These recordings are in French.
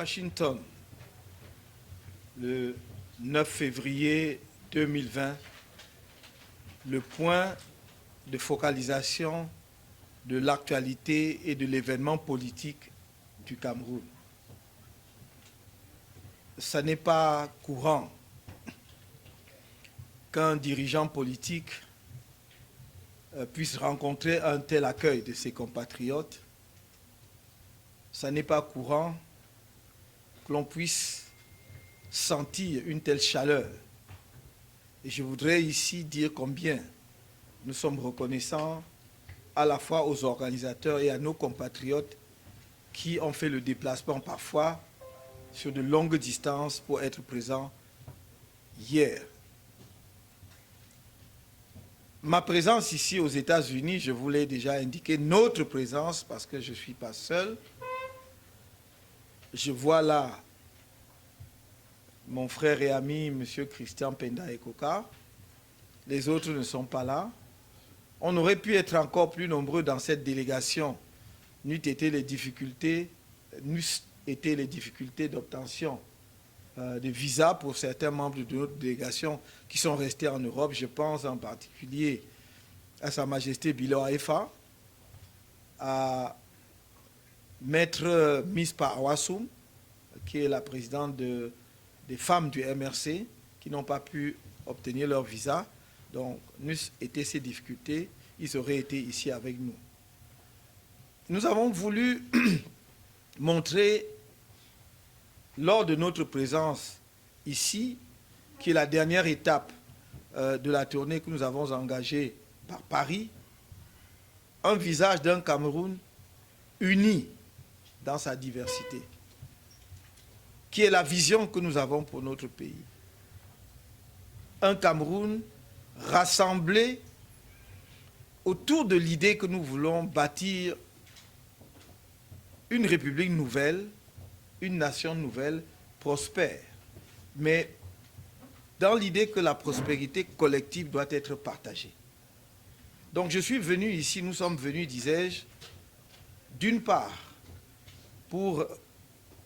Washington, le 9 février 2020, le point de focalisation de l'actualité et de l'événement politique du Cameroun. Ce n'est pas courant qu'un dirigeant politique puisse rencontrer un tel accueil de ses compatriotes. Ce n'est pas courant que l'on puisse sentir une telle chaleur. Et je voudrais ici dire combien nous sommes reconnaissants à la fois aux organisateurs et à nos compatriotes qui ont fait le déplacement parfois sur de longues distances pour être présents hier. Ma présence ici aux États-Unis, je vous l'ai déjà indiqué, notre présence, parce que je ne suis pas seul. Je vois là mon frère et ami, M. Christian Penda Ekoka. Les autres ne sont pas là. On aurait pu être encore plus nombreux dans cette délégation, n'eût été les difficultés d'obtention de visa pour certains membres de notre délégation qui sont restés en Europe. Je pense en particulier à Sa Majesté Bilo Aefa, à Maître Mispa Awassoum, qui est la présidente des femmes du MRC, qui n'ont pas pu obtenir leur visa. Donc, n'eussent été ces difficultés, ils auraient été ici avec nous. Nous avons voulu montrer, lors de notre présence ici, qui est la dernière étape de la tournée que nous avons engagée par Paris, un visage d'un Cameroun uni dans sa diversité, qui est la vision que nous avons pour notre pays. Un Cameroun rassemblé autour de l'idée que nous voulons bâtir une république nouvelle, une nation nouvelle, prospère, mais dans l'idée que la prospérité collective doit être partagée. Donc je suis venu ici, nous sommes venus, disais-je, d'une part, pour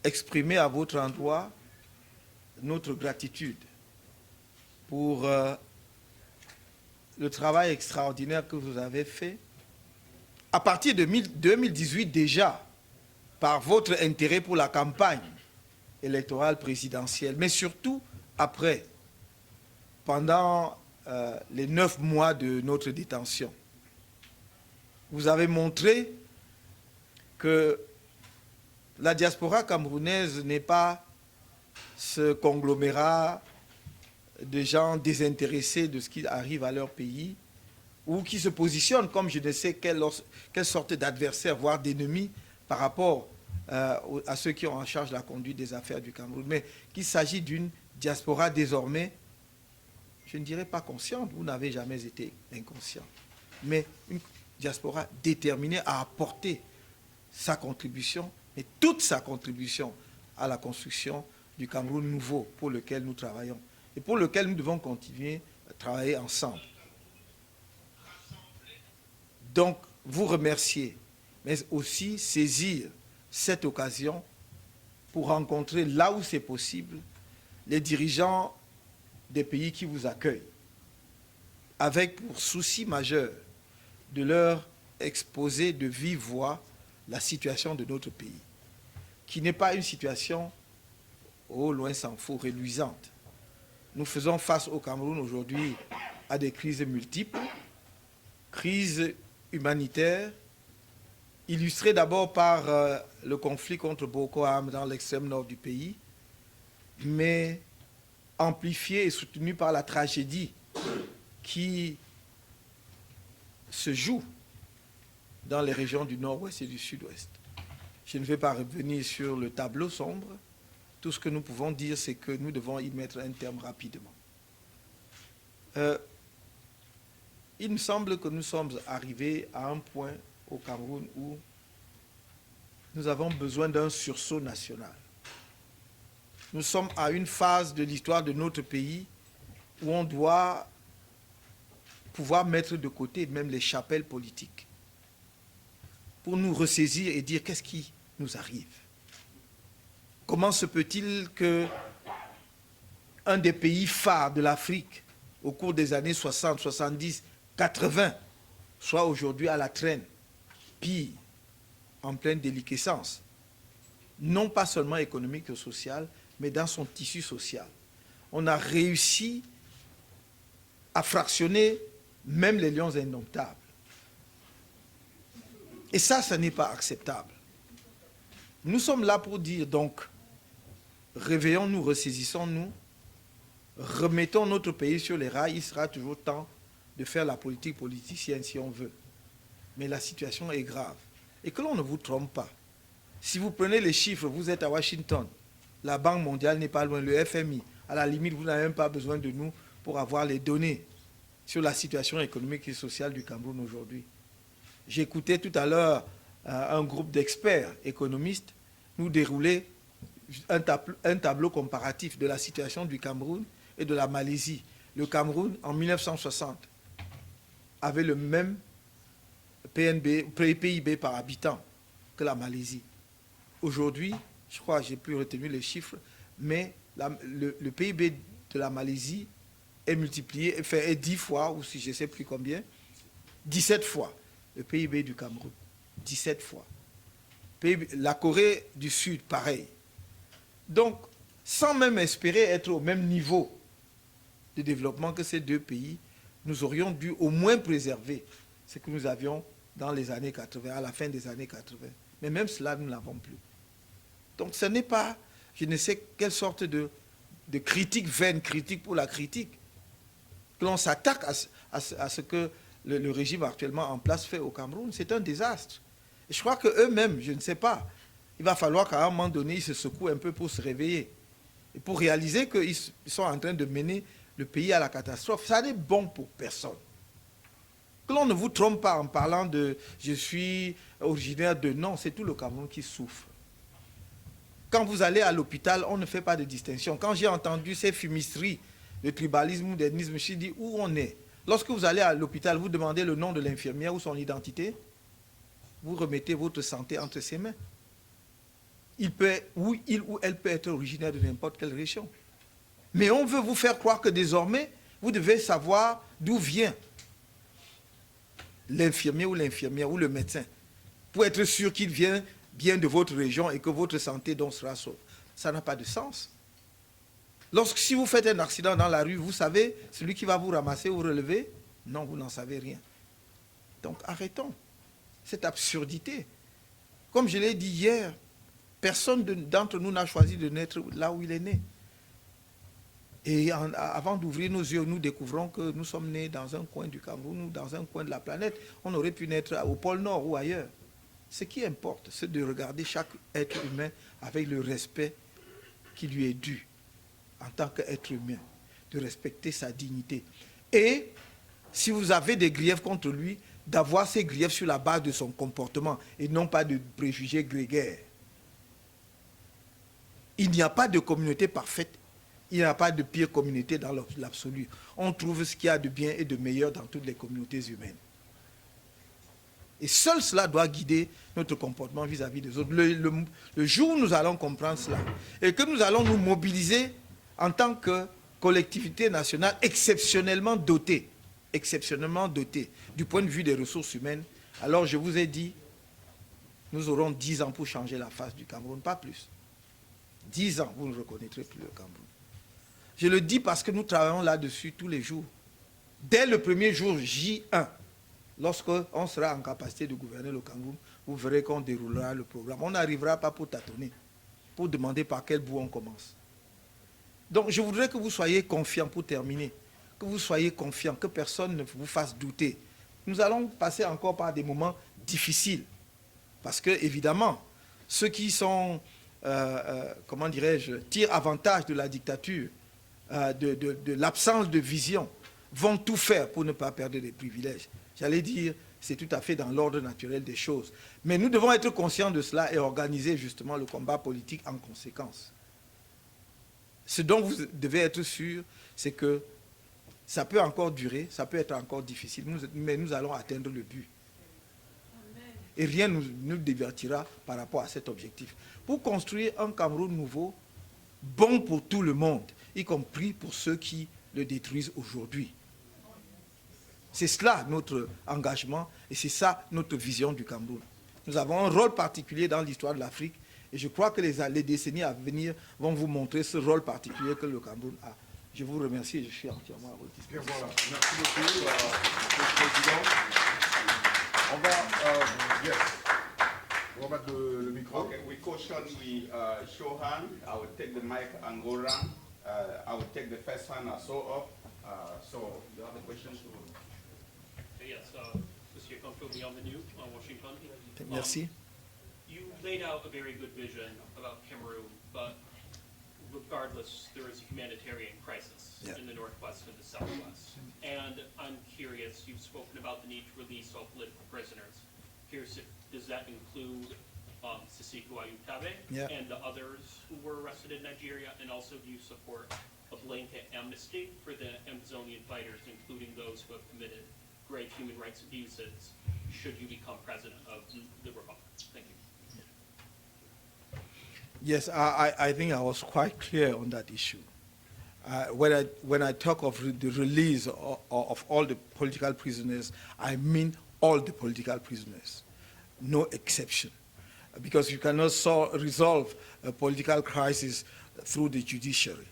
exprimer à votre endroit notre gratitude pour le travail extraordinaire que vous avez fait. À partir de 2018 déjà, par votre intérêt pour la campagne électorale présidentielle, mais surtout après, pendant les 9 mois de notre détention. Vous avez montré que la diaspora camerounaise n'est pas ce conglomérat de gens désintéressés de ce qui arrive à leur pays ou qui se positionnent comme je ne sais quelle sorte d'adversaire, voire d'ennemis par rapport à ceux qui ont en charge la conduite des affaires du Cameroun, mais qu'il s'agit d'une diaspora désormais, je ne dirais pas consciente, vous n'avez jamais été inconscient, mais une diaspora déterminée à apporter sa contribution, et toute sa contribution à la construction du Cameroun nouveau pour lequel nous travaillons et pour lequel nous devons continuer à travailler ensemble. Donc, vous remercier, mais aussi saisir cette occasion pour rencontrer là où c'est possible les dirigeants des pays qui vous accueillent, avec pour souci majeur de leur exposer de vive voix la situation de notre pays, qui n'est pas une situation, oh loin s'en faut, réluisante. Nous faisons face au Cameroun aujourd'hui à des crises multiples, crises humanitaires, illustrées d'abord par le conflit contre Boko Haram dans l'extrême nord du pays, mais amplifiées et soutenues par la tragédie qui se joue dans les régions du nord-ouest et du sud-ouest. Je ne vais pas revenir sur le tableau sombre. Tout ce que nous pouvons dire, c'est que nous devons y mettre un terme rapidement. Il me semble que nous sommes arrivés à un point au Cameroun où nous avons besoin d'un sursaut national. Nous sommes à une phase de l'histoire de notre pays où on doit pouvoir mettre de côté même les chapelles politiques pour nous ressaisir et dire qu'est-ce qui nous arrive. Comment se peut-il que un des pays phares de l'Afrique, au cours des années 60, 70, 80, soit aujourd'hui à la traîne, pire, en pleine déliquescence, non pas seulement économique et sociale, mais dans son tissu social. On a réussi à fractionner même les lions indomptables. Et ça, ce n'est pas acceptable. Nous sommes là pour dire donc, réveillons-nous, ressaisissons-nous, remettons notre pays sur les rails. Il sera toujours temps de faire la politique politicienne si on veut. Mais la situation est grave. Et que l'on ne vous trompe pas. Si vous prenez les chiffres, vous êtes à Washington, la Banque mondiale n'est pas loin, le FMI. À la limite, vous n'avez même pas besoin de nous pour avoir les données sur la situation économique et sociale du Cameroun aujourd'hui. J'écoutais tout à l'heure un groupe d'experts économistes nous dérouler un tableau comparatif de la situation du Cameroun et de la Malaisie. Le Cameroun, en 1960, avait le même PIB par habitant que la Malaisie. Aujourd'hui, je crois que je n'ai plus retenu les chiffres, mais le PIB de la Malaisie est multiplié, est 10 fois, ou si je ne sais plus combien, 17 fois le PIB du Cameroun. 17 fois. La Corée du Sud, pareil. Donc, sans même espérer être au même niveau de développement que ces deux pays, nous aurions dû au moins préserver ce que nous avions dans les années 80, à la fin des années 80. Mais même cela, nous ne l'avons plus. Donc ce n'est pas, je ne sais quelle sorte de critique vaine, critique pour la critique, que l'on s'attaque à ce que le régime actuellement en place fait au Cameroun. C'est un désastre. Et je crois qu'eux-mêmes, je ne sais pas, il va falloir qu'à un moment donné, ils se secouent un peu pour se réveiller. Et pour réaliser qu'ils sont en train de mener le pays à la catastrophe. Ça n'est bon pour personne. Que l'on ne vous trompe pas en parlant de « je suis originaire de » non, c'est tout le Cameroun qui souffre. Quand vous allez à l'hôpital, on ne fait pas de distinction. Quand j'ai entendu ces fumisteries de tribalisme ou d'ethnisme, je me suis dit où on est. Lorsque vous allez à l'hôpital, vous demandez le nom de l'infirmière ou son identité, vous remettez votre santé entre ses mains. Il ou elle peut être originaire de n'importe quelle région. Mais on veut vous faire croire que désormais, vous devez savoir d'où vient l'infirmier ou l'infirmière ou le médecin, pour être sûr qu'il vient bien de votre région et que votre santé donc sera sauve. Ça n'a pas de sens. Si vous faites un accident dans la rue, vous savez, celui qui va vous ramasser ou relever, non, vous n'en savez rien. Donc arrêtons cette absurdité. Comme je l'ai dit hier, personne d'entre nous n'a choisi de naître là où il est né. Et avant d'ouvrir nos yeux, nous découvrons que nous sommes nés dans un coin du Cameroun ou dans un coin de la planète. On aurait pu naître au pôle Nord ou ailleurs. Ce qui importe, c'est de regarder chaque être humain avec le respect qui lui est dû en tant qu'être humain, de respecter sa dignité. Et si vous avez des griefs contre lui, d'avoir ces griefs sur la base de son comportement et non pas de préjugés grégaires. Il n'y a pas de communauté parfaite. Il n'y a pas de pire communauté dans l'absolu. On trouve ce qu'il y a de bien et de meilleur dans toutes les communautés humaines. Et seul cela doit guider notre comportement vis-à-vis des autres. Le jour où nous allons comprendre cela et que nous allons nous mobiliser en tant que collectivité nationale exceptionnellement dotée du point de vue des ressources humaines, alors je vous ai dit, nous aurons 10 ans pour changer la face du Cameroun, pas plus. 10 ans, vous ne reconnaîtrez plus le Cameroun. Je le dis parce que nous travaillons là-dessus tous les jours. Dès le premier jour J1, lorsqu'on sera en capacité de gouverner le Cameroun, vous verrez qu'on déroulera le programme. On n'arrivera pas pour tâtonner, pour demander par quel bout on commence. Donc je voudrais que vous soyez confiants pour terminer, que vous soyez confiants, que personne ne vous fasse douter. Nous allons passer encore par des moments difficiles, parce que évidemment, ceux qui sont, comment dirais-je, tirent avantage de la dictature, de l'absence de vision, vont tout faire pour ne pas perdre des privilèges. J'allais dire, c'est tout à fait dans l'ordre naturel des choses. Mais nous devons être conscients de cela et organiser justement le combat politique en conséquence. Ce dont vous devez être sûr, c'est que ça peut encore durer, ça peut être encore difficile, mais nous allons atteindre le but. et rien ne nous divertira par rapport à cet objectif. Pour construire un Cameroun nouveau, bon pour tout le monde, y compris pour ceux qui le détruisent aujourd'hui. C'est cela notre engagement et c'est ça notre vision du Cameroun. Nous avons un rôle particulier dans l'histoire de l'Afrique et je crois que les décennies à venir vont vous montrer ce rôle particulier que le Cameroun a. Je vous remercie et je suis entièrement à votre disposition. Bien, voilà. Merci beaucoup, Monsieur le Président. On va... yes. On va mettre le micro. Okay, we caution, we show hand. I will take the mic and go around. I will take the first hand I saw up. So, you have a question? Yes, Monsieur Confield, Bienvenue, Washington. Merci. You laid out a very good vision about Cameroon, but regardless, there is a humanitarian crisis in the Northwest and the Southwest. And I'm curious, you've spoken about the need to release all political prisoners. Curious, does that include Sisiku Ayutabe and the others who were arrested in Nigeria? And also, do you support a blanket amnesty for the Amazonian fighters, including those who have committed grave human rights abuses, should you become president of the Republic? Thank you. Yes, I think I was quite clear on that issue. When I talk of the release of all the political prisoners, I mean all the political prisoners, no exception. Because you cannot resolve a political crisis through the judiciary.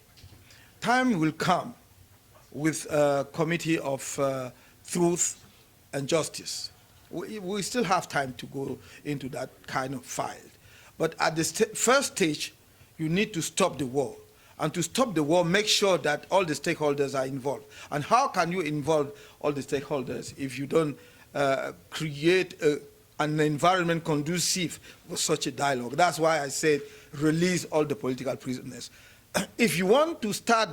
Time will come with a committee of truth and justice. We still have time to go into that kind of fight. But at the first stage, you need to stop the war. And to stop the war, make sure that all the stakeholders are involved. And how can you involve all the stakeholders if you don't create an environment conducive for such a dialogue? That's why I said release all the political prisoners. If you want to start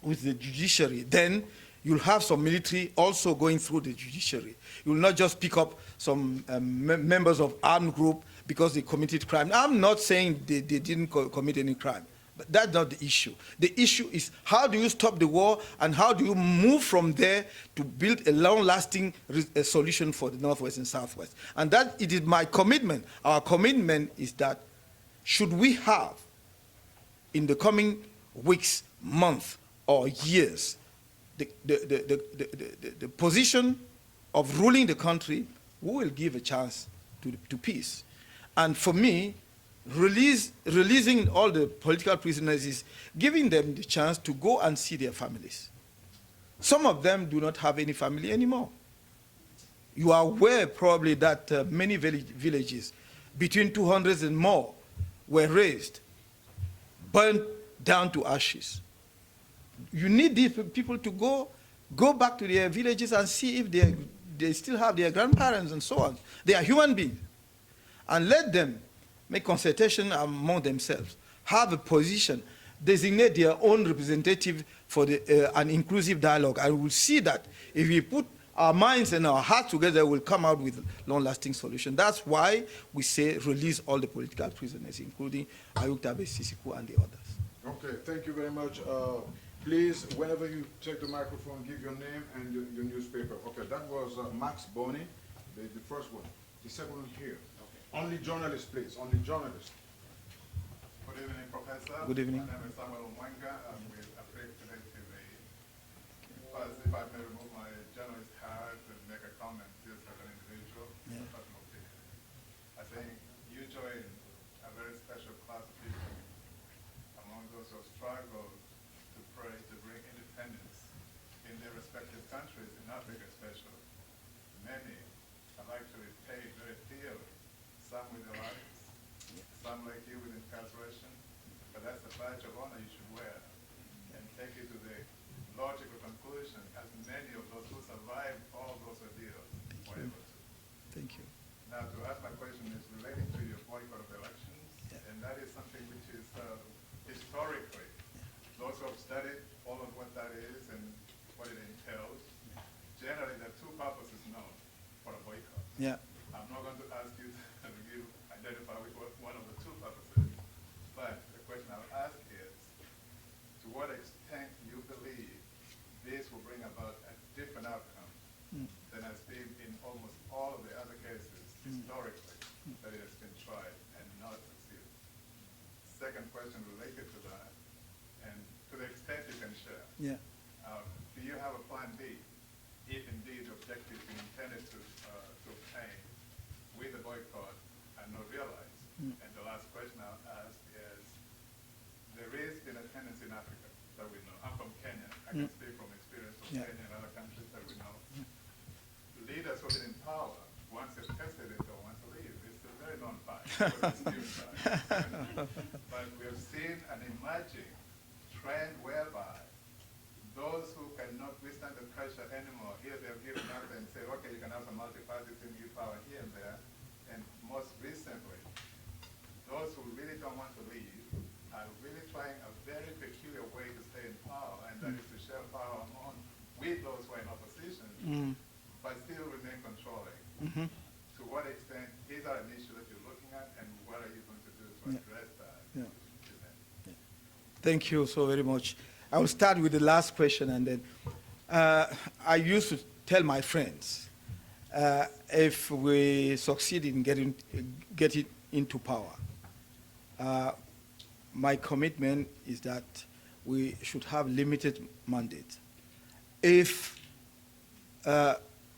with the judiciary, then you'll have some military also going through the judiciary. You'll not just pick up some members of armed group because they committed crime. I'm not saying they didn't commit any crime, but that's not the issue. The issue is how do you stop the war and how do you move from there to build a long-lasting solution for the Northwest and Southwest. And that it is my commitment. Our commitment is that should we have in the coming weeks, months, or years, the position of ruling the country, we will give a chance to peace. And for me, releasing all the political prisoners is giving them the chance to go and see their families. Some of them do not have any family anymore. You are aware probably that many villages, between 200 and more, were razed, burned down to ashes. You need these people to go back to their villages and see if they still have their grandparents and so on. They are human beings. And let them make consultation among themselves, have a position, designate their own representative for an inclusive dialogue. And we'll see that if we put our minds and our hearts together, we'll come out with long-lasting solution. That's why we say release all the political prisoners, including Ayutabe, Sisiku, and the others. Okay, thank you very much. Please, whenever you take the microphone, give your name and your newspaper. Okay, that was Max Boney, the first one. The second one here. Okay. Only journalists, please. Only journalists. Good evening, Professor. Good evening. My name is Samuel Mwenga. I'm with Africa Today TV. First, if I may remove my journalist hat and make a comment just as an individual, personal opinion. I think you join a very special class of people among those who struggle to pray to bring independence in their respective countries, in Africa especially. Many have actually paid very dearly, some with their lives, some like you with incarceration, but that's the badge of honor you should wear and take it to the logical conclusion as many of those who survived all those ordeals were able to. Thank you. Now, to ask my question is relating to your boycott of elections, and that is something which is historically, those who have studied all of what that is and what it entails, generally there are two purposes known for a boycott. Yeah. I'm not going to ask you to identify with one of the two purposes, but the question I'll ask is, to what extent you believe this will bring about a different outcome than has been in almost all of the other cases historically that it has been tried and not succeeded. Second question related to that, and to the extent you can share, Yeah. do you have a plan B if indeed the objective you intended to obtain with the boycott are not realized? And the last question I'll ask is, there is been a tendency in Africa that we know. I'm from Kenya. I can speak from experience from Yeah. Kenya and other countries that we know. Leaders who have been in power, once they've tested it, don't want to leave. It's a very long fight. But we have seen an emerging trend whereby those who cannot withstand the pressure anymore, here they have given up and said, okay, you can have some multi-party thing, give power here and there. And most recently, those who really don't want to leave are really trying a very peculiar way to stay in power, and that is to share power among with those who are in opposition, but still remain controlling. To what extent is that an issue that you're looking at, and what are you going to do to address that? Yeah. event? Thank you so very much. I will start with the last question, and then I used to tell my friends, if we succeed in getting into power, my commitment is that we should have limited mandate. If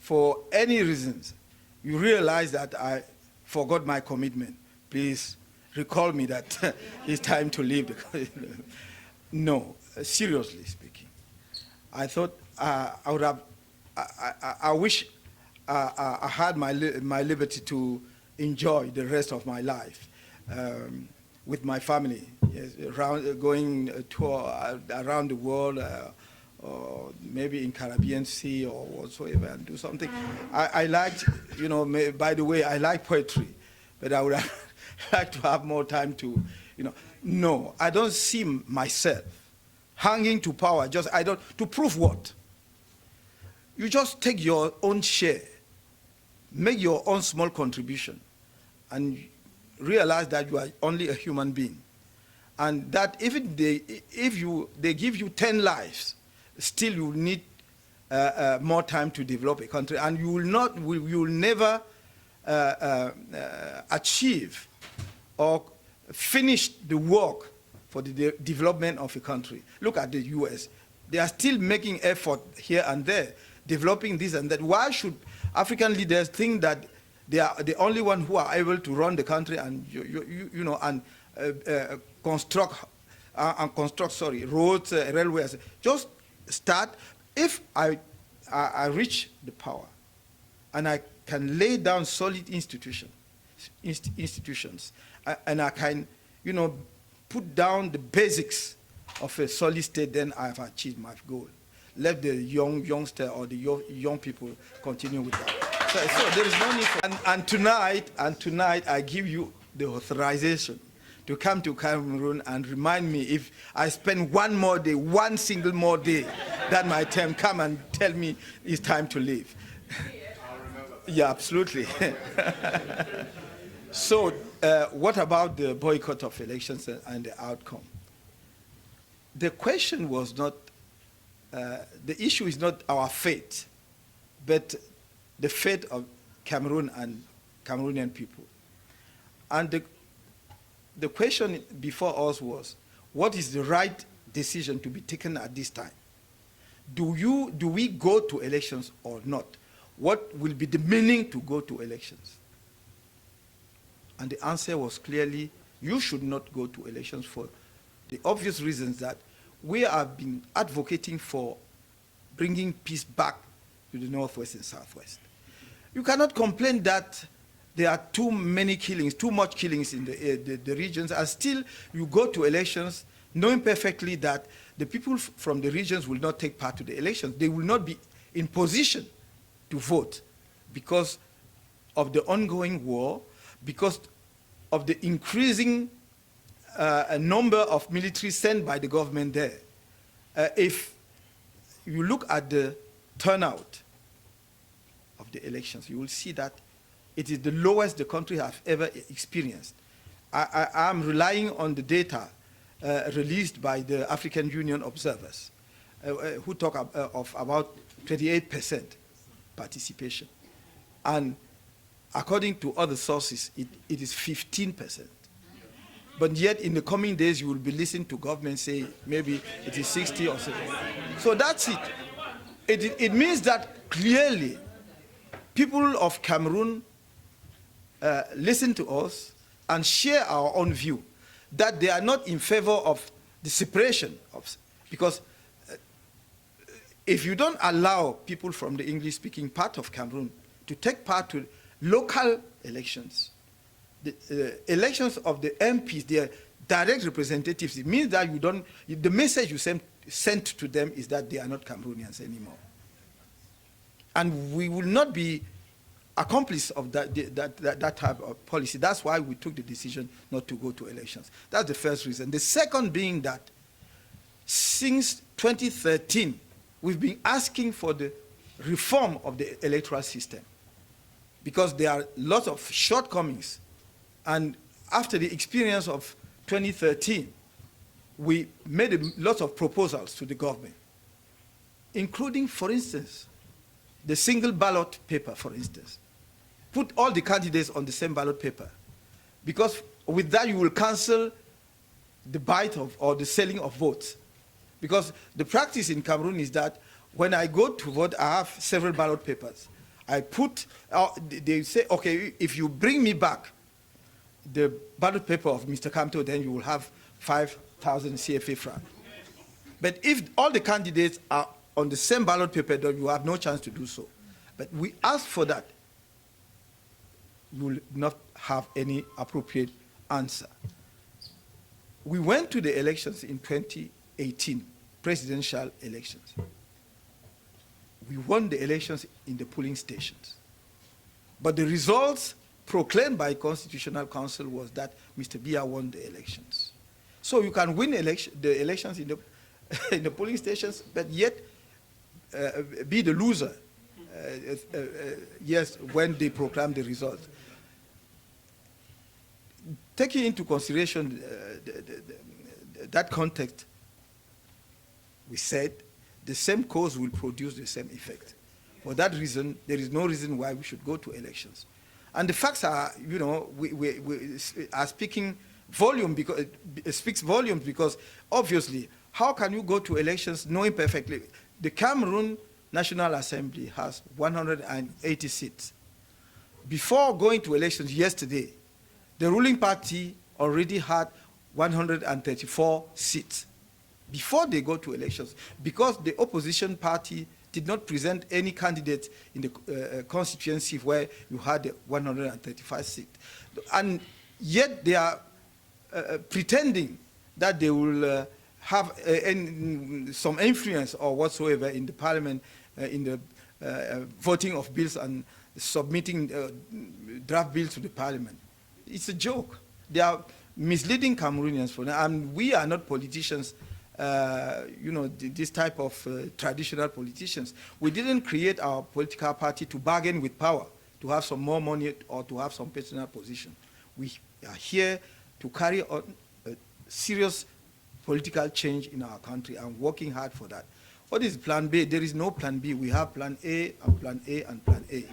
for any reasons you realize that I forgot my commitment, please recall me that it's time to leave. Because, no, seriously speaking, I thought I would have. I wish I had my liberty to enjoy the rest of my life with my family, yes, going tour around the world, or maybe in Caribbean Sea or whatsoever, and do something. I liked, by the way, I like poetry, but I would like to have more time to, No, I don't see myself hanging to power, to prove what? You just take your own share, make your own small contribution, and realize that you are only a human being. And that if they give you 10 lives, still you need more time to develop a country, and you will never achieve or finish the work for the development of a country. Look at the US. They are still making effort here and there, developing this and that. Why should African leaders think that they are the only one who are able to run the country and construct roads, railways? Just start. If I reach the power, and I can lay down solid institutions, and I can, put down the basics of a solid state, then I have achieved my goal. Let the youngster or the young people continue with that. So there is no need for, and tonight I give you the authorization to come to Cameroon and remind me if I spend one single more day, that my term, come and tell me it's time to leave. I'll remember that. Yeah, absolutely. So what about the boycott of elections and the outcome? The question was not, the issue is not our fate, but the fate of Cameroon and Cameroonian people. And the question before us was, what is the right decision to be taken at this time? Do we go to elections or not? What will be the meaning to go to elections? And the answer was clearly, you should not go to elections for the obvious reasons that we have been advocating for bringing peace back to the Northwest and Southwest. You cannot complain that there are too much killings in the regions, and still you go to elections knowing perfectly that the people from the regions will not take part to the elections. They will not be in position to vote because of the ongoing war, because of the increasing number of military sent by the government there. If you look at the turnout of the elections, you will see that it is the lowest the country has ever experienced. I am relying on the data released by the African Union observers, who talk of about 28% participation. And according to other sources, it is 15%. But yet, in the coming days, you will be listening to government say maybe it is 60 or 70. So that's it. It means that clearly, people of Cameroon listen to us and share our own view, that they are not in favor of the separation of, because if you don't allow people from the English-speaking part of Cameroon to take part to local elections, the elections of the MPs, their direct representatives, it means that you don't, the message you sent to them is that they are not Cameroonians anymore. And we will not be accomplice of that type of policy. That's why we took the decision not to go to elections. That's the first reason. The second being that since 2013, we've been asking for the reform of the electoral system because there are lots of shortcomings. And after the experience of 2013, we made lots of proposals to the government, including, for instance, the single ballot paper, for instance. Put all the candidates on the same ballot paper, because with that you will cancel the bite of or the selling of votes. Because the practice in Cameroon is that when I go to vote, I have several ballot papers. I put, they say, okay, if you bring me back the ballot paper of Mr. Kamto, then you will have 5,000 CFA francs. But if all the candidates are on the same ballot paper, then you have no chance to do so. But we ask for that. You will not have any appropriate answer. We went to the elections in 2018, presidential elections. We won the elections in the polling stations. But the results proclaimed by Constitutional Council was that Mr. Biya won the elections. So you can win the elections in the polling stations, but yet be the loser, yes, when they proclaim the result. Taking into consideration that context, we said the same cause will produce the same effect. For that reason, there is no reason why we should go to elections. And the facts are, you know, we are speaking volume because it speaks volumes, because obviously, how can you go to elections knowing perfectly? The Cameroon National Assembly has 180 seats. Before going to elections yesterday, the ruling party already had 134 seats before they go to elections, because the opposition party did not present any candidate in the constituency where you had the 135 seats. And yet they are pretending that they will have some influence or whatsoever in the parliament, in the voting of bills and submitting draft bills to the parliament. It's a joke. They are misleading Cameroonians for now, and we are not politicians, you know, this type of traditional politicians. We didn't create our political party to bargain with power, to have some more money or to have some personal position. We are here to carry on a serious political change in our country and working hard for that. What is plan B? There is no plan B. We have plan A and plan A and plan A.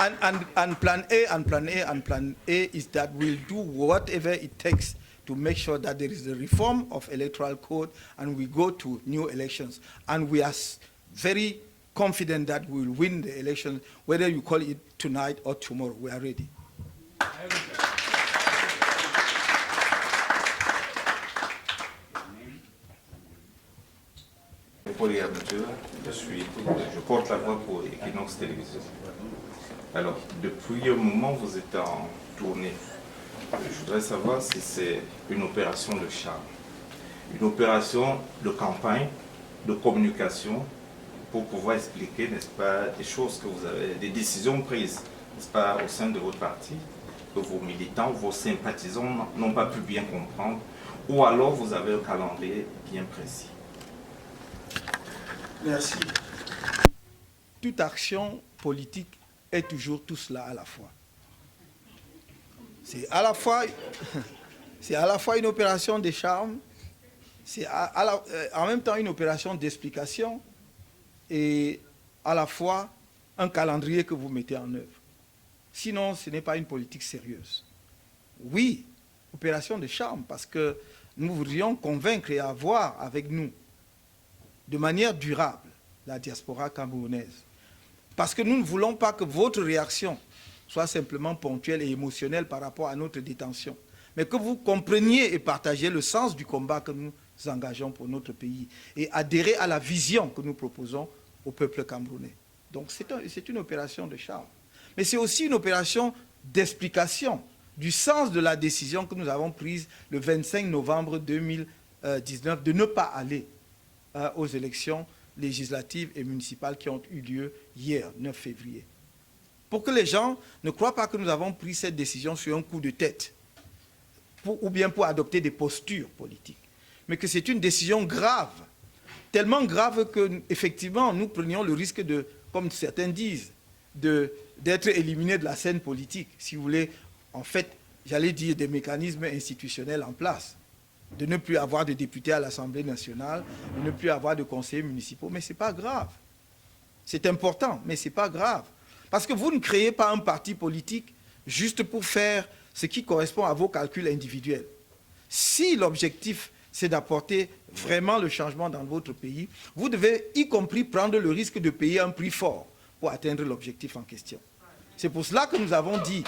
And plan A and plan A and plan A is that we'll do whatever it takes to make sure that there is a reform of electoral code and we go to new elections. And we are very confident that we will win the election, whether you call it tonight or tomorrow. We are ready. Paul Aventure, je porte la voix pour Equinox Télévision. Alors, depuis un moment, vous êtes en tournée. Je voudrais savoir si c'est une opération de charme, une opération de campagne, de communication, pour pouvoir expliquer, n'est-ce pas, des choses que vous avez, des décisions prises, n'est-ce pas, au sein de votre parti, que vos militants, vos sympathisants n'ont pas pu bien comprendre, ou alors vous avez un calendrier bien précis. Merci. Toute action politique est toujours tout cela à la fois. C'est à la fois une opération de charme, C'est en même temps une opération d'explication et à la fois un calendrier que vous mettez en œuvre. Sinon, ce n'est pas une politique sérieuse. Oui, opération de charme, parce que nous voudrions convaincre et avoir avec nous, de manière durable, la diaspora camerounaise. Parce que nous ne voulons pas que votre réaction soit simplement ponctuelle et émotionnelle par rapport à notre détention, mais que vous compreniez et partagiez le sens du combat que nous engageons pour notre pays et adhérer à la vision que nous proposons au peuple camerounais. Donc c'est une opération de charme. Mais c'est aussi une opération d'explication du sens de la décision que nous avons prise le 25 novembre 2019 de ne pas aller aux élections législatives et municipales qui ont eu lieu hier, 9 février. Pour que les gens ne croient pas que nous avons pris cette décision sur un coup de tête, ou bien pour adopter des postures politiques, mais que c'est une décision grave, tellement grave que, effectivement, nous prenions le risque de, comme certains disent, d'être éliminés de la scène politique, si vous voulez, en fait, j'allais dire des mécanismes institutionnels en place, de ne plus avoir de députés à l'Assemblée nationale, de ne plus avoir de conseillers municipaux, mais ce n'est pas grave. C'est important, mais ce n'est pas grave. Parce que vous ne créez pas un parti politique juste pour faire ce qui correspond à vos calculs individuels. Si l'objectif, c'est d'apporter vraiment le changement dans votre pays, vous devez y compris prendre le risque de payer un prix fort pour atteindre l'objectif en question. C'est pour cela que nous avons dit...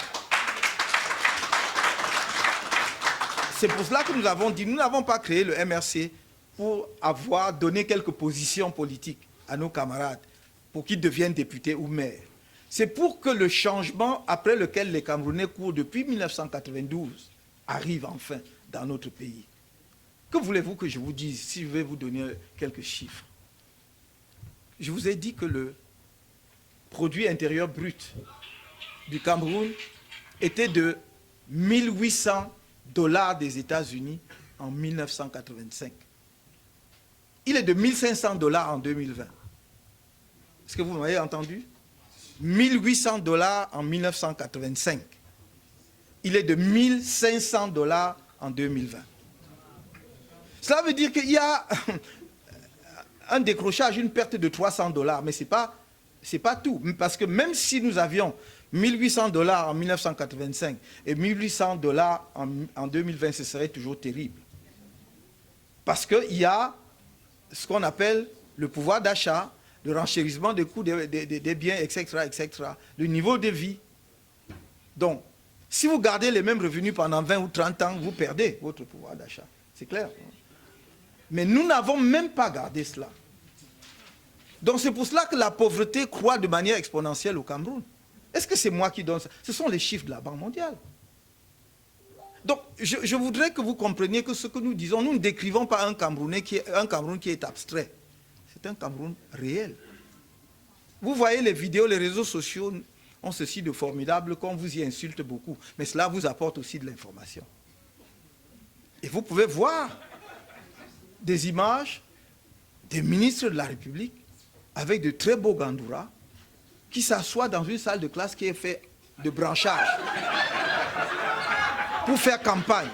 C'est pour cela que nous avons dit, nous n'avons pas créé le MRC pour avoir donné quelques positions politiques à nos camarades, pour qu'ils deviennent députés ou maires. C'est pour que le changement après lequel les Camerounais courent depuis 1992 arrive enfin dans notre pays. Que voulez-vous que je vous dise, si je vais vous donner quelques chiffres? Je vous ai dit que le produit intérieur brut du Cameroun était de 1800 $ des États-Unis en 1985. Il est de 1500 $ en 2020. Est-ce que vous m'avez entendu? 1800 $ en 1985. Il est de 1500 $ en 2020. Cela veut dire qu'il y a un décrochage, une perte de 300 $, mais ce n'est pas tout. Parce que même si nous avions 1800 $ en 1985 et 1800 $ en 2020, ce serait toujours terrible. Parce qu'il y a ce qu'on appelle le pouvoir d'achat, le renchérissement des coûts des biens, etc., etc., le niveau de vie. Donc, si vous gardez les mêmes revenus pendant 20 ou 30 ans, vous perdez votre pouvoir d'achat. C'est clair. Mais nous n'avons même pas gardé cela. Donc c'est pour cela que la pauvreté croît de manière exponentielle au Cameroun. Est-ce que c'est moi qui donne ça? Ce sont les chiffres de la Banque mondiale. Donc je voudrais que vous compreniez que ce que nous disons, nous ne décrivons pas un Cameroun qui est abstrait. C'est un Cameroun réel. Vous voyez les vidéos, les réseaux sociaux ont ceci de formidable qu'on vous y insulte beaucoup. Mais cela vous apporte aussi de l'information. Et vous pouvez voir des images des ministres de la République avec de très beaux gandouras qui s'assoient dans une salle de classe qui est faite de branchage pour faire campagne.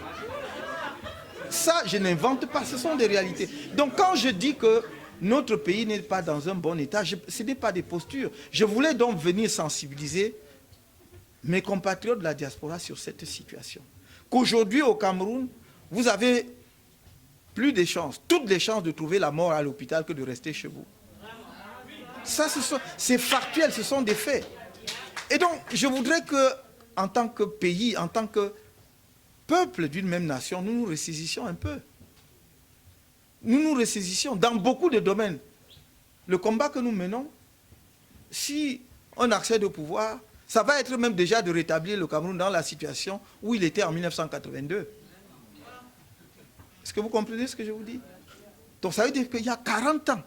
Ça, je n'invente pas, ce sont des réalités. Donc quand je dis que notre pays n'est pas dans un bon état, ce n'est pas des postures. Je voulais donc venir sensibiliser mes compatriotes de la diaspora sur cette situation. Qu'aujourd'hui au Cameroun, vous avez plus de chances, toutes les chances de trouver la mort à l'hôpital que de rester chez vous. Ça, c'est factuel, ce sont des faits. Et donc, je voudrais que, en tant que pays, en tant que peuple d'une même nation, nous nous ressaisissions un peu. Nous nous ressaisissions dans beaucoup de domaines. Le combat que nous menons, si on accède au pouvoir, ça va être même déjà de rétablir le Cameroun dans la situation où il était en 1982. Est-ce que vous comprenez ce que je vous dis? Donc ça veut dire qu'il y a 40 ans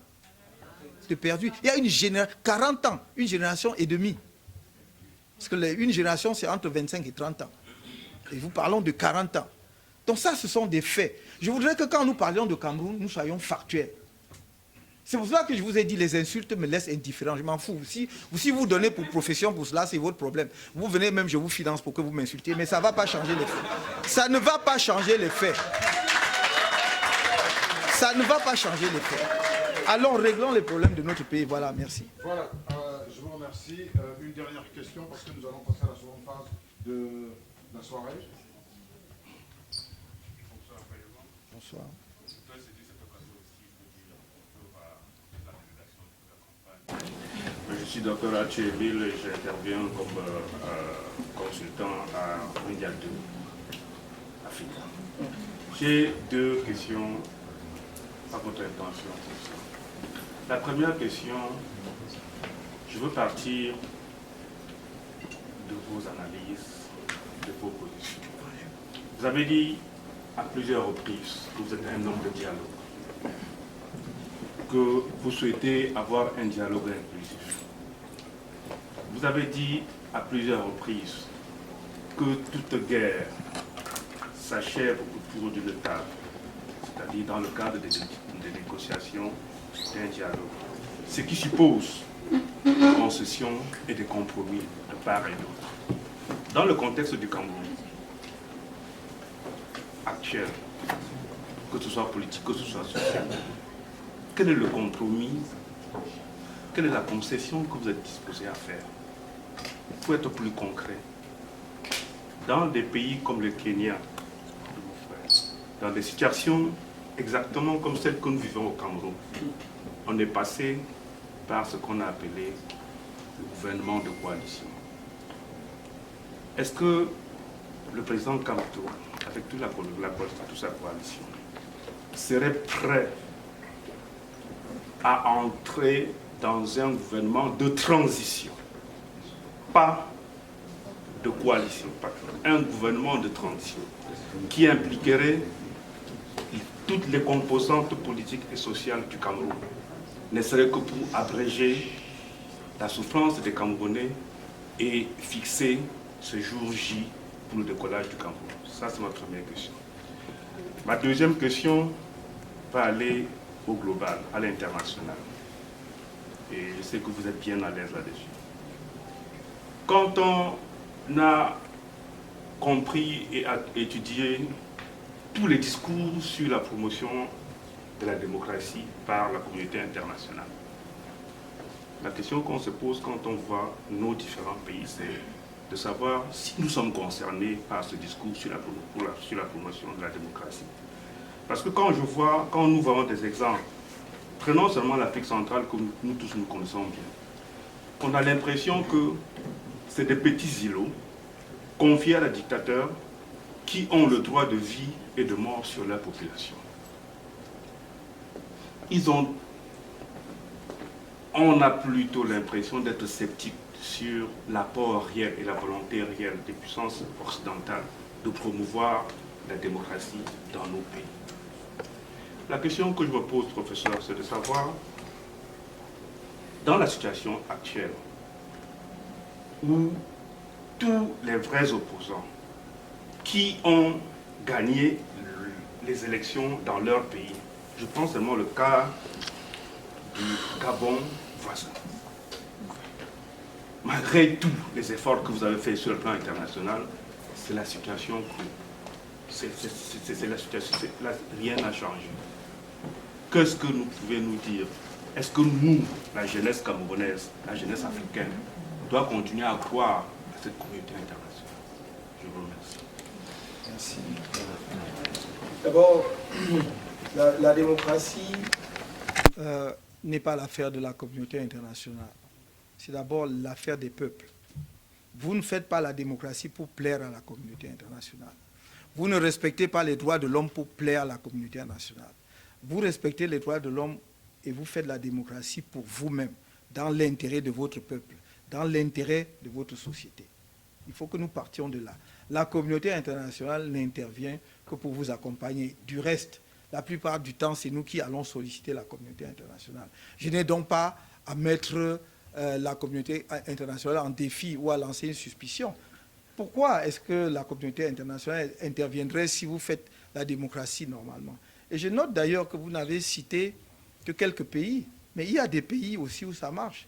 de perdu. Il y a 40 ans, une génération et demie. Parce que une génération, c'est entre 25 et 30 ans. Et nous parlons de 40 ans. Donc ça, ce sont des faits. Je voudrais que quand nous parlions de Cameroun, nous soyons factuels. C'est pour cela que je vous ai dit, les insultes me laissent indifférent. Je m'en fous. Si vous donnez pour profession pour cela, c'est votre problème. Vous venez même, je vous finance pour que vous m'insultiez, mais ça ne va pas changer les faits. Ça ne va pas changer les faits. ça ne va pas changer les faits. Allons, réglons les problèmes de notre pays. Voilà, merci. Voilà, je vous remercie. Une dernière question, parce que nous allons passer à la seconde phase de la soirée. Bonsoir. Je suis docteur Acheville et j'interviens comme consultant à Mondial 2 Africa. J'ai deux questions à votre intention. La première question, je veux partir de vos analyses, de vos positions. Vous avez dit à plusieurs reprises que vous êtes un homme de dialogue, que vous souhaitez avoir un dialogue inclusif. Vous avez dit à plusieurs reprises que toute guerre s'achève autour d'une table, c'est-à-dire dans le cadre des négociations, d'un dialogue. Ce qui suppose des concessions et des compromis de part et d'autre. Dans le contexte du Cameroun actuel, que ce soit politique, que ce soit social, quel est le compromis, quelle est la concession que vous êtes disposé à faire? Il faut être plus concret. Dans des pays comme le Kenya, dans des situations exactement comme celles que nous vivons au Cameroun, on est passé par ce qu'on a appelé le gouvernement de coalition. Est-ce que le président Kamto, avec toute sa coalition, serait prêt à entrer dans un gouvernement de transition, pas de coalition, un gouvernement de transition qui impliquerait toutes les composantes politiques et sociales du Cameroun, ne serait que pour abréger la souffrance des Camerounais et fixer ce jour J pour le décollage du Cameroun? Ça, c'est ma première question. Ma deuxième question va aller au global, à l'international. Et je sais que vous êtes bien à l'aise là-dessus. Quand on a compris et a étudié tous les discours sur la promotion de la démocratie par la communauté internationale, la question qu'on se pose quand on voit nos différents pays, c'est de savoir si nous sommes concernés par ce discours sur la promotion de la démocratie. Parce que quand nous voyons des exemples, prenons seulement l'Afrique centrale que nous tous nous connaissons bien, on a l'impression que c'est des petits îlots confiés à des dictateurs qui ont le droit de vie et de mort sur leur population. On a plutôt l'impression d'être sceptique sur l'apport réel et la volonté réelle des puissances occidentales de promouvoir la démocratie dans nos pays. La question que je me pose, professeur, c'est de savoir, dans la situation actuelle, où tous les vrais opposants qui ont gagné les élections dans leur pays, je pense seulement le cas du Gabon voisin. Malgré tous les efforts que vous avez faits sur le plan international, c'est la situation que... C'est la situation, rien n'a changé. Qu'est-ce que vous pouvez nous dire? Est-ce que nous, la jeunesse camerounaise, la jeunesse africaine, doit continuer à croire à cette communauté internationale? Je vous remercie. Merci. D'abord, la démocratie n'est pas l'affaire de la communauté internationale. C'est d'abord l'affaire des peuples. Vous ne faites pas la démocratie pour plaire à la communauté internationale. Vous ne respectez pas les droits de l'homme pour plaire à la communauté internationale. Vous respectez les droits de l'homme et vous faites la démocratie pour vous-même, dans l'intérêt de votre peuple, dans l'intérêt de votre société. Il faut que nous partions de là. La communauté internationale n'intervient que pour vous accompagner. Du reste, la plupart du temps, c'est nous qui allons solliciter la communauté internationale. Je n'ai donc pas à mettre la communauté internationale en défi ou à lancer une suspicion. Pourquoi est-ce que la communauté internationale interviendrait si vous faites la démocratie normalement? Et je note d'ailleurs que vous n'avez cité que quelques pays, mais il y a des pays aussi où ça marche.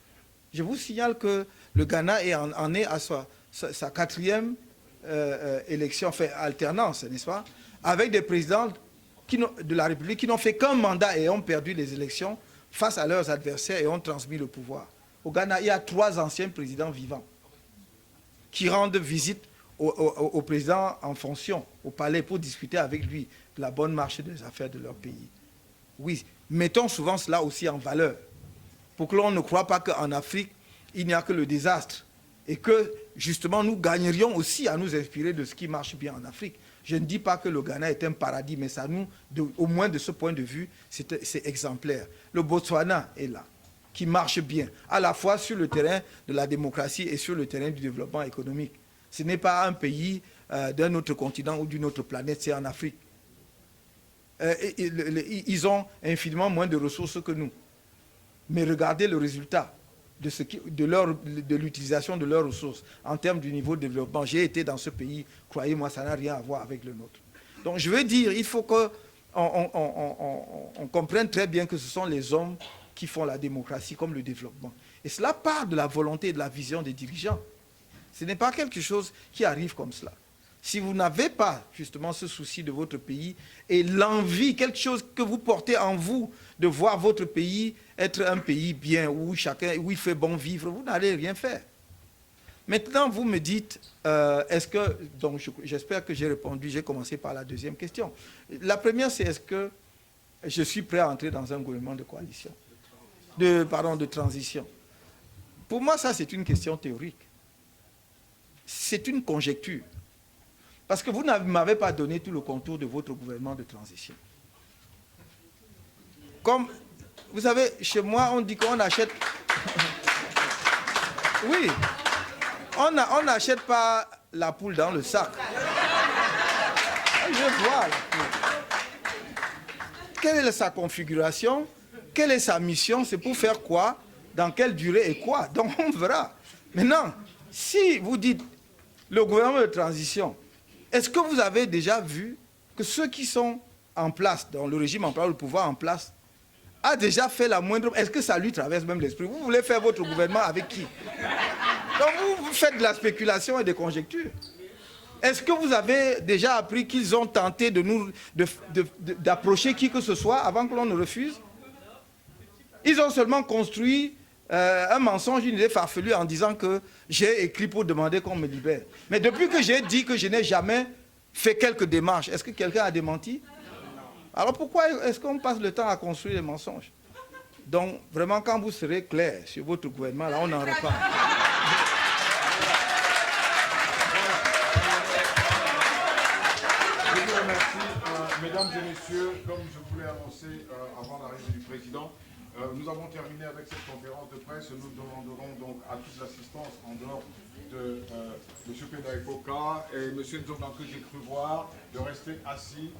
Je vous signale que le Ghana en est à sa quatrième élection, enfin alternance, n'est-ce pas, avec des présidents de la République qui n'ont fait qu'un mandat et ont perdu les élections face à leurs adversaires et ont transmis le pouvoir. Au Ghana, il y a 3 anciens présidents vivants qui rendent visite au président en fonction, au palais, pour discuter avec lui de la bonne marche des affaires de leur pays. Oui, mettons souvent cela aussi en valeur, pour que l'on ne croit pas qu'en Afrique, il n'y a que le désastre, et que, justement, nous gagnerions aussi à nous inspirer de ce qui marche bien en Afrique. Je ne dis pas que le Ghana est un paradis, mais ça nous, au moins de ce point de vue, c'est exemplaire. Le Botswana est là, qui marche bien, à la fois sur le terrain de la démocratie et sur le terrain du développement économique. Ce n'est pas un pays d'un autre continent ou d'une autre planète, c'est en Afrique. Ils ont infiniment moins de ressources que nous. Mais regardez le résultat de l'utilisation de leurs ressources en termes du niveau de développement. J'ai été dans ce pays, croyez-moi, ça n'a rien à voir avec le nôtre. Donc je veux dire, il faut qu'on comprenne très bien que ce sont les hommes qui font la démocratie comme le développement. Et cela part de la volonté et de la vision des dirigeants. Ce n'est pas quelque chose qui arrive comme cela. Si vous n'avez pas justement ce souci de votre pays et l'envie, quelque chose que vous portez en vous de voir votre pays être un pays bien, où il fait bon vivre, vous n'allez rien faire. Maintenant, vous me dites, donc j'espère que j'ai répondu, j'ai commencé par la deuxième question. La première, c'est est-ce que je suis prêt à entrer dans un gouvernement de coalition, de transition. Pour moi, ça, c'est une question théorique. C'est une conjecture. Parce que vous ne m'avez pas donné tout le contour de votre gouvernement de transition. Comme, vous savez, chez moi, on dit qu'on achète... Oui, on n'achète pas la poule dans le sac. Je vois la poule. Quelle est sa configuration? Quelle est sa mission? C'est pour faire quoi? Dans quelle durée et quoi? Donc on verra. Maintenant, si vous dites le gouvernement de transition, est-ce que vous avez déjà vu que ceux qui sont en place, dans le régime en place, le pouvoir en place, a déjà fait la moindre... Est-ce que ça lui traverse même l'esprit? Vous voulez faire votre gouvernement avec qui? Donc vous faites de la spéculation et des conjectures. Est-ce que vous avez déjà appris qu'ils ont tenté d'approcher qui que ce soit avant que l'on ne refuse? Ils ont seulement construit un mensonge, une idée farfelue en disant que j'ai écrit pour demander qu'on me libère. Mais depuis que j'ai dit que je n'ai jamais fait quelques démarches, est-ce que quelqu'un a démenti? Alors pourquoi est-ce qu'on passe le temps à construire les mensonges? Donc vraiment, quand vous serez clair sur votre gouvernement, là on en reparle. Je vous remercie, mesdames et messieurs, comme je vous l'ai annoncé avant l'arrivée du président, nous avons terminé avec cette conférence de presse. Nous demanderons donc à toute l'assistance en dehors de M. Pedaifoka et M. Nzonga que j'ai cru voir de rester assis.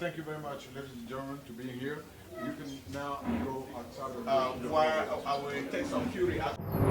Thank you very much, ladies and gentlemen, to being here. You can now go outside of the while I will take some few reactions.